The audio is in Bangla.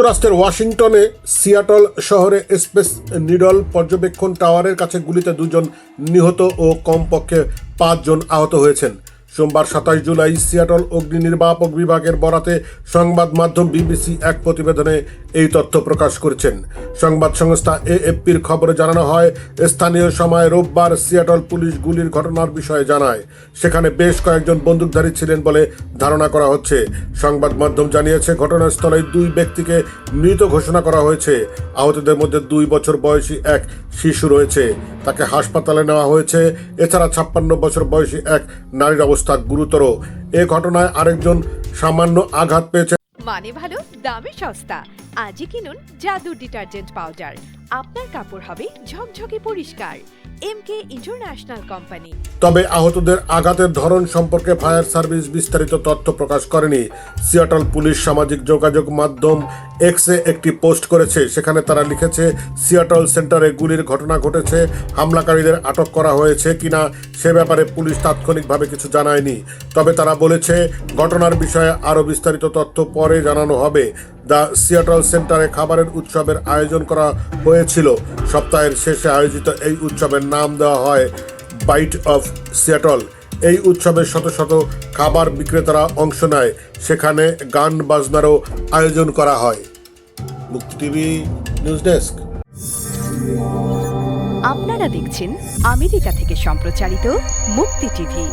যুক্তরাষ্ট্রের ওয়াশিংটনে সিয়াটল শহরে স্পেস নিডল পর্যবেক্ষণ টাওয়ারের কাছে গুলিতে 2 জন নিহত ও কমপক্ষে 5 জন আহত হয়েছেন। সোমবার 27 জুলাই সিয়াটল অগ্নি নির্বাপক বিভাগের বরাতে সংবাদ মাধ্যম বিবিসি এক প্রতিবেদনে এই তথ্য প্রকাশ করেছেন। সংবাদ সংস্থা এএফপির খবরে জানানো হয়, স্থানীয় সময় রোববার সিয়াটল পুলিশ গুলির ঘটনার বিষয়ে জানায়। সেখানে বেশ কয়েকজন বন্দুকধারী ছিলেন বলে ধারণা করা হচ্ছে। সংবাদ মাধ্যম জানিয়েছে, ঘটনাস্থলে 2 ব্যক্তিকে মৃত ঘোষণা করা হয়েছে। আহতদের মধ্যে 2 বছর বয়সী এক শিশু রয়েছে, তাকে হাসপাতালে নেওয়া হয়েছে। এছাড়া 56 বছর বয়সী এক নারীর অবস্থা গুরুতর। এ ঘটনায় আরেকজন সামান্য আঘাত পেয়েছে। মানে ভালো, দামে সস্তা। আজই কিনুন জাদু ডিটারজেন্ট পাউডার। আপনার কাপড় হবে ঝকঝকে পরিষ্কার। এমকে ইন্টারন্যাশনাল কোম্পানি। তবে আহতদের আঘাতের ধরন সম্পর্কে ফায়ার সার্ভিস বিস্তারিত তথ্য প্রকাশ করেনি। সিয়াটল পুলিশ সামাজিক যোগাযোগ মাধ্যম এক্সে একটি পোস্ট করেছে। সেখানে তারা লিখেছে, সিয়াটল সেন্টারে গুলির ঘটনা ঘটেছে। হামলাকারীদের আটক করা হয়েছে কিনা সে ব্যাপারে পুলিশ তাৎক্ষণিকভাবে কিছু জানায়নি। তবে তারা বলেছে, ঘটনার বিষয়ে আরও বিস্তারিত তথ্য পরে জানানো হবে। দ্য সিয়াটল সেন্টারে খাবারের উৎসবের আয়োজন করা হয়েছিল। সপ্তাহের শেষে আয়োজিত এই উৎসবের নাম দেওয়া হয় বাইট অফ সিয়াটল। এই উৎসবে শত শত খাবার বিক্রেতারা অংশ নেয়। সেখানে গান বাজনারও আয়োজন করা হয়। মুক্তি টিভি নিউজ ডেস্ক। আপনারা দেখছেন আমেরিকা থেকে সম্প্রচারিত মুক্তি টিভি।